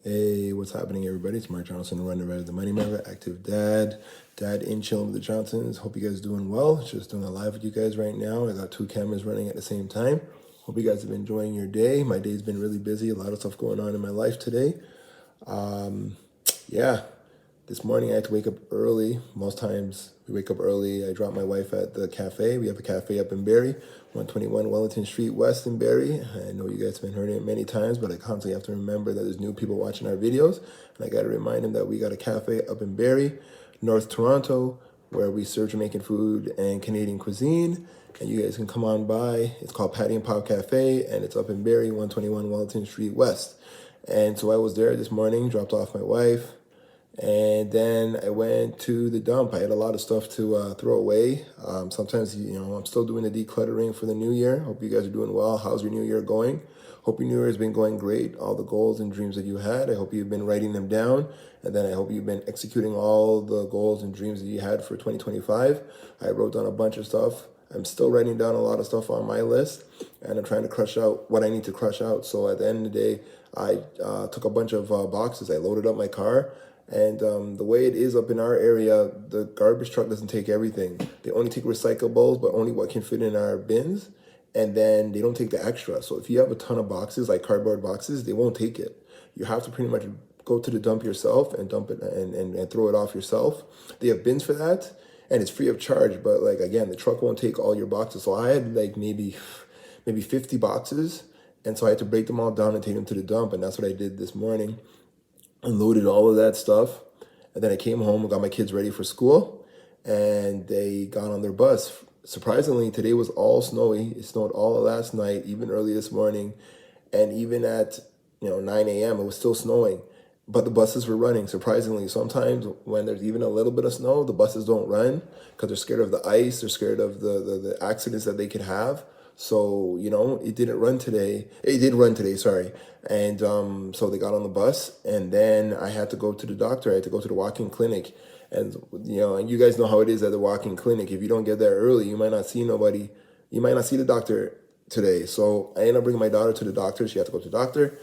Hey, what's happening, everybody? It's Mark Johnson, running right of the Money Matter, active dad in chilling with the Johnsons. Hope you guys doing well. Just doing a live with you guys right now. I got two cameras running at the same time. Hope you guys have been enjoying your day. My day's been really busy. A lot of stuff going on in my life today. Yeah, this morning I had to wake up early. Most times we wake up early. I drop my wife at the cafe. We have a cafe up in Barrie, 121 Wellington Street West in Barrie. I know you guys have been hearing it many times, but I constantly have to remember that there's new people watching our videos. And I got to remind them that we got a cafe up in Barrie, North Toronto, where we serve Jamaican food and Canadian cuisine. And you guys can come on by. It's called Patty and Pop Cafe, and it's up in Barrie, 121 Wellington Street West. And so I was there this morning, dropped off my wife, and then I went to the dump. I had a lot of stuff to throw away. Sometimes, I'm still doing the decluttering for the new year. Hope you guys are doing well. How's your new year going? Hope your new year has been going great. All the goals and dreams that you had, I hope you've been writing them down. And then I hope you've been executing all the goals and dreams that you had for 2025. I wrote down a bunch of stuff. I'm still writing down a lot of stuff on my list, and I'm trying to crush out what I need to crush out. So at the end of the day, I took a bunch of boxes. I loaded up my car, and the way it is up in our area, the garbage truck doesn't take everything. They only take recyclables, but only what can fit in our bins, and then they don't take the extra. So if you have a ton of boxes, like cardboard boxes, they won't take it. You have to pretty much go to the dump yourself and dump it and throw it off yourself. They have bins for that, and it's free of charge. But like again, the truck won't take all your boxes. So I had like maybe 50 boxes, and so I had to break them all down and take them to the dump. And that's what I did this morning. Unloaded all of that stuff, and then I came home and got my kids ready for school, and they got on their bus. Surprisingly, today was all snowy. It snowed all last night, even early this morning, and even at 9 a.m. it was still snowing, but the buses were running. Surprisingly, sometimes when there's even a little bit of snow, the buses don't run because they're scared of the ice. They're scared of the accidents that they could have. So, it didn't run today. It did run today, sorry. And so they got on the bus, and then I had to go to the doctor. I had to go to the walk-in clinic. And, and you guys know how it is at the walk-in clinic. If you don't get there early, you might not see nobody. You might not see the doctor today. So I ended up bringing my daughter to the doctor. She had to go to the doctor.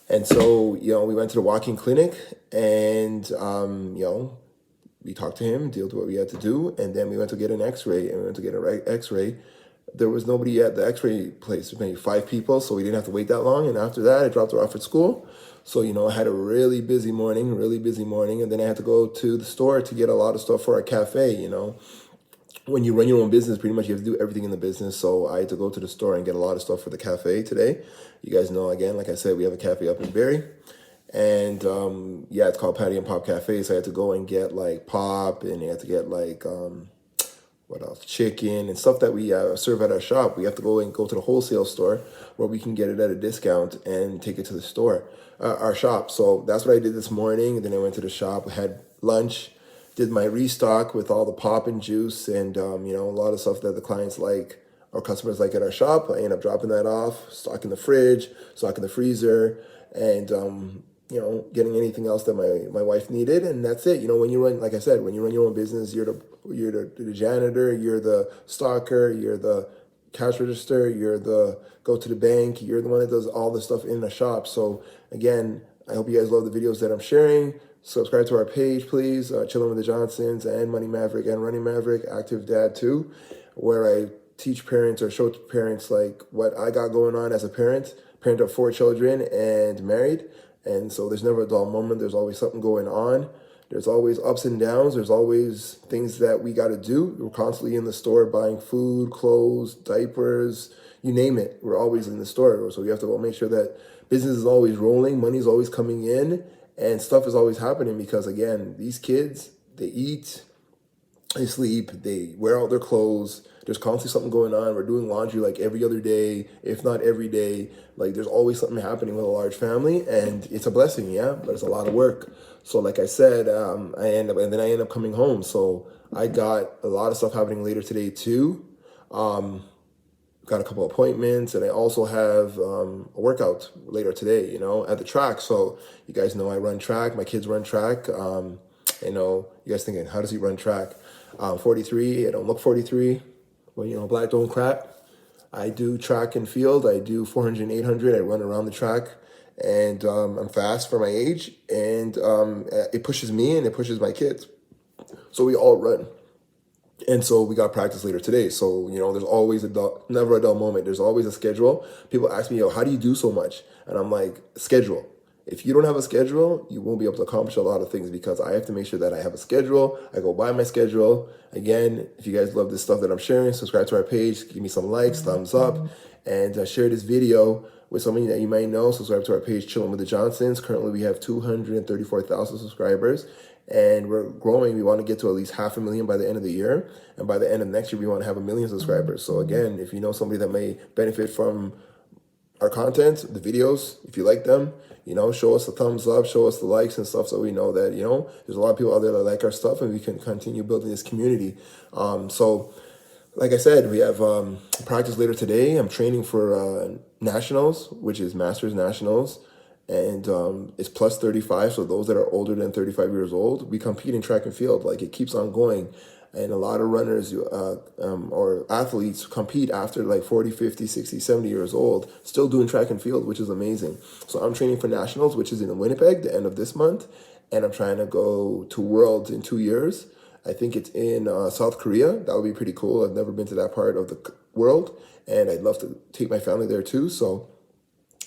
And so, we went to the walk-in clinic, and, we talked to him, dealt with what we had to do, and then we went to get an x-ray, and we went to get an x-ray. There was nobody at the x-ray place. There was maybe 5 people, so we didn't have to wait that long. And after that, I dropped her off at school. So, I had a really busy morning. And then I had to go to the store to get a lot of stuff for our cafe. When you run your own business, pretty much you have to do everything in the business. So I had to go to the store and get a lot of stuff for the cafe today. You guys know, again, like I said, we have a cafe up in Barrie. And it's called Patty and Pop Cafe. So I had to go and get like pop, and I had to get like what else? Chicken and stuff that we serve at our shop. We have to go to the wholesale store where we can get it at a discount and take it to the store, our shop. So that's what I did this morning. And then I went to the shop, had lunch, did my restock with all the pop and juice and, a lot of stuff that the clients like, our customers like at our shop. I end up dropping that off, stock in the fridge, stock in the freezer, and, getting anything else that my wife needed. And that's it. When you run, like I said, when you run your own business, you're the janitor, you're the stocker, you're the cash register, you're the go to the bank, you're the one that does all the stuff in the shop. So again, I hope you guys love the videos that I'm sharing. Subscribe to our page, please. Chilling with the Johnsons and Money Maverick and Running Maverick, Active Dad too, where I teach parents or show parents like what I got going on as a parent of 4 children and married. And so there's never a dull moment. There's always something going on. There's always ups and downs. There's always things that we got to do. We're constantly in the store buying food, clothes, diapers, you name it. We're always in the store. So we have to make sure that business is always rolling, money's always coming in, and stuff is always happening because, again, these kids, they eat, they sleep, they wear out their clothes. There's constantly something going on. We're doing laundry like every other day, if not every day. Like there's always something happening with a large family, and it's a blessing, yeah, but it's a lot of work. So like I said, I end up coming home. So I got a lot of stuff happening later today too. Got a couple appointments, and I also have a workout later today, at the track. So you guys know I run track. My kids run track. You guys thinking, how does he run track? 43, I don't look 43. Well, black don't crack. I do track and field. I do 400 and 800. I run around the track. and I'm fast for my age, and it pushes me and it pushes my kids. So we all run. And so we got practice later today. So, there's always never a dull moment. There's always a schedule. People ask me, yo, how do you do so much? And I'm like, schedule. If you don't have a schedule, you won't be able to accomplish a lot of things, because I have to make sure that I have a schedule. I go by my schedule. Again, if you guys love this stuff that I'm sharing, subscribe to our page, give me some likes, thumbs up, and share this video with somebody that you might know. Subscribe to our page, Chilling with the Johnsons. Currently, we have 234,000 subscribers, and we're growing. We want to get to at least 500,000 by the end of the year, and by the end of next year, we want to have 1,000,000 subscribers. So again, if you know somebody that may benefit from our content, the videos, if you like them, show us the thumbs up, show us the likes and stuff, so we know that, there's a lot of people out there that like our stuff, and we can continue building this community. So like I said, we have practice later today. I'm training for nationals, which is Masters Nationals, and it's plus 35. So those that are older than 35 years old, we compete in track and field. Like, it keeps on going. And a lot of runners or athletes compete after like 40, 50, 60, 70 years old, still doing track and field, which is amazing. So I'm training for nationals, which is in Winnipeg, the end of this month. And I'm trying to go to Worlds in 2 years. I think it's in South Korea. That would be pretty cool. I've never been to that part of the world, and I'd love to take my family there too. So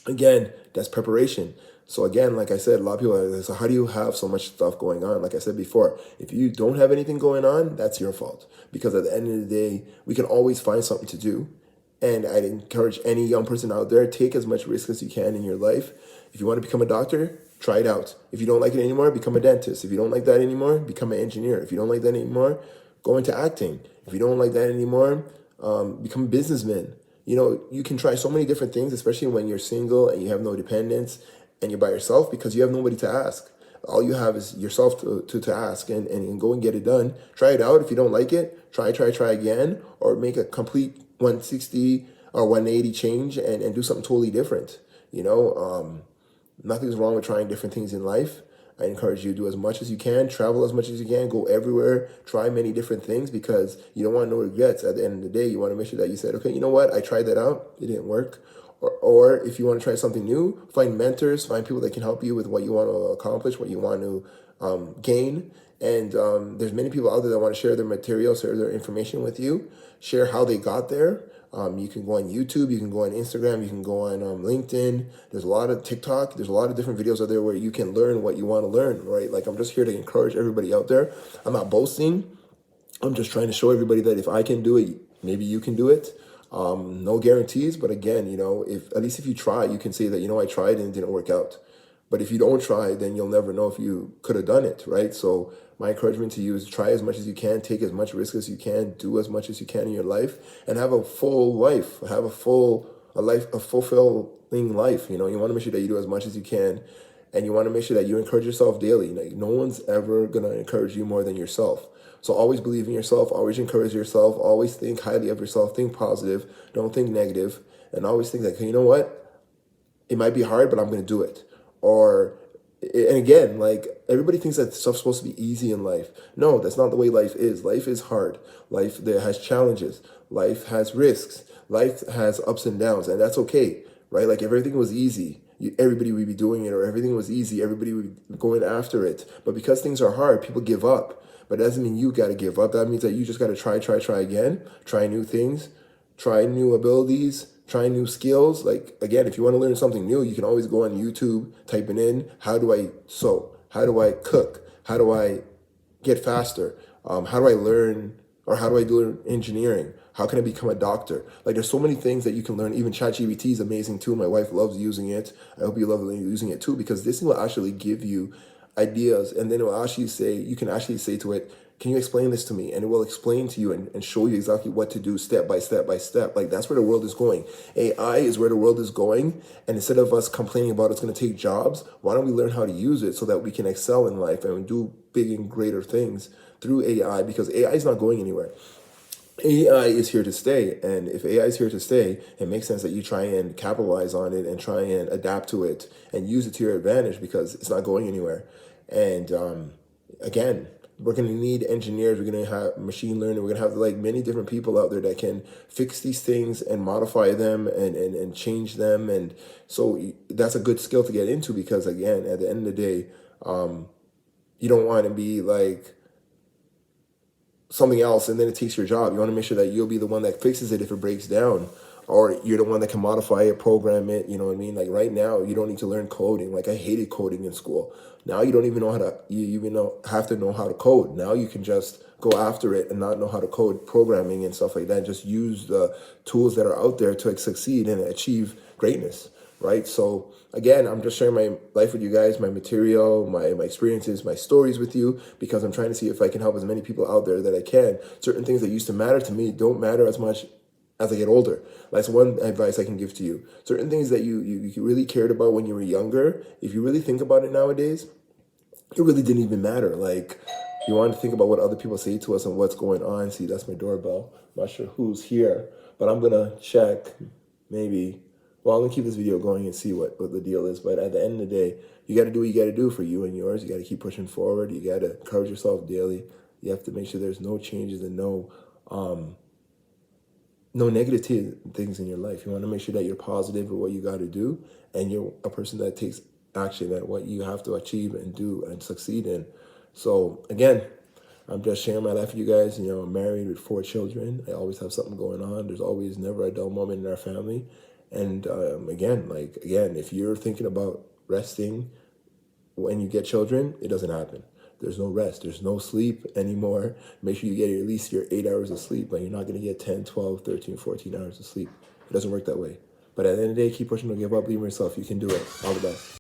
again, that's preparation. So again, like I said, a lot of people are like, so how do you have so much stuff going on? Like I said before, if you don't have anything going on, that's your fault. Because at the end of the day, we can always find something to do. And I'd encourage any young person out there, take as much risk as you can in your life. If you want to become a doctor, try it out. If you don't like it anymore, become a dentist. If you don't like that anymore, become an engineer. If you don't like that anymore, go into acting. If you don't like that anymore, become a businessman. You can try so many different things, especially when you're single and you have no dependents and you're by yourself, because you have nobody to ask. All you have is yourself to ask, and go and get it done. Try it out. If you don't like it, try again, or make a complete 160 or 180 change and do something totally different. Nothing's wrong with trying different things in life. I encourage you to do as much as you can, travel as much as you can, go everywhere, try many different things, because you don't want no regrets. At the end of the day, you want to make sure that you said, okay, you know what? I tried that out. It didn't work. Or if you want to try something new, find mentors, find people that can help you with what you want to accomplish, what you want to gain. And there's many people out there that want to share their material, share their information with you, share how they got there. You can go on YouTube, you can go on Instagram, you can go on LinkedIn. There's a lot of TikTok. There's a lot of different videos out there where you can learn what you want to learn, right? Like, I'm just here to encourage everybody out there. I'm not boasting. I'm just trying to show everybody that if I can do it, maybe you can do it. No guarantees, but again, if at least if you try, you can say that, I tried and it didn't work out. But if you don't try, then you'll never know if you could have done it, right? So my encouragement to you is try as much as you can, take as much risk as you can, do as much as you can in your life, and have a full life, have a fulfilling life. You want to make sure that you do as much as you can, and you want to make sure that you encourage yourself daily. No one's ever going to encourage you more than yourself. So always believe in yourself, always encourage yourself, always think highly of yourself, think positive, don't think negative, and always think that, hey, you know what? It might be hard, but I'm going to do it. And again, like, everybody thinks that stuff's supposed to be easy in life. No, that's not the way life is. Life is hard. Life there has challenges. Life has risks. Life has ups and downs, and that's okay, right? Like, if everything was easy, everybody would be doing it, or everything was easy, everybody would be going after it. But because things are hard, people give up. But that doesn't mean you got to give up. That means that you just got to try again, try new things, try new abilities, try new skills. Like, again, if you want to learn something new, you can always go on YouTube, typing in, how do I sew? How do I cook? How do I get faster? How do I learn, or how do I do engineering? How can I become a doctor? Like, there's so many things that you can learn. Even ChatGPT is amazing too. My wife loves using it. I hope you love using it too, because this thing will actually give you ideas, and then it will actually say, you can actually say to it, can you explain this to me? And it will explain to you and show you exactly what to do step by step by step. Like, that's where the world is going. AI is where the world is going. And instead of us complaining about it's going to take jobs, why don't we learn how to use it so that we can excel in life and do big and greater things through AI? Because AI is not going anywhere. AI is here to stay. And if AI is here to stay, it makes sense that you try and capitalize on it and try and adapt to it and use it to your advantage, because it's not going anywhere. And again, we're going to need engineers. We're going to have machine learning. We're going to have like many different people out there that can fix these things and modify them and change them. And so that's a good skill to get into, because again, at the end of the day, you don't want to be like something else and then it takes your job. You want to make sure that you'll be the one that fixes it if it breaks down, or you're the one that can modify it, program it. You know what I mean? Like right now, you don't need to learn coding. Like I hated coding in school. Now you don't even know how to, you even have to know how to code. Now you can just go after it and not know how to code programming and stuff like that. Just use the tools that are out there to succeed and achieve greatness, right? So again, I'm just sharing my life with you guys, my material, my experiences, my stories with you, because I'm trying to see if I can help as many people out there that I can. Certain things that used to matter to me don't matter as much as I get older. That's one advice I can give to you. Certain things that you really cared about when you were younger, if you really think about it nowadays, it really didn't even matter. Like, you want to think about what other people say to us and what's going on. See, that's my doorbell. I'm not sure who's here, but I'm going to check maybe. Well, I'm going to keep this video going and see what the deal is. But at the end of the day, you got to do what you got to do for you and yours. You got to keep pushing forward. You got to encourage yourself daily. You have to make sure there's no changes and no negative things in your life. You want to make sure that you're positive with what you got to do, and you're a person that takes action at what you have to achieve and do and succeed in. So again, I'm just sharing my life with you guys. You know, I'm married with 4 children. I always have something going on. There's always never a dull moment in our family. And again, if you're thinking about resting when you get children, it doesn't happen. There's no rest. There's no sleep anymore. Make sure you get at least your 8 hours of sleep. Like, you're not going to get 10, 12, 13, 14 hours of sleep. It doesn't work that way. But at the end of the day, keep pushing, don't give up, believe in yourself. You can do it. All the best.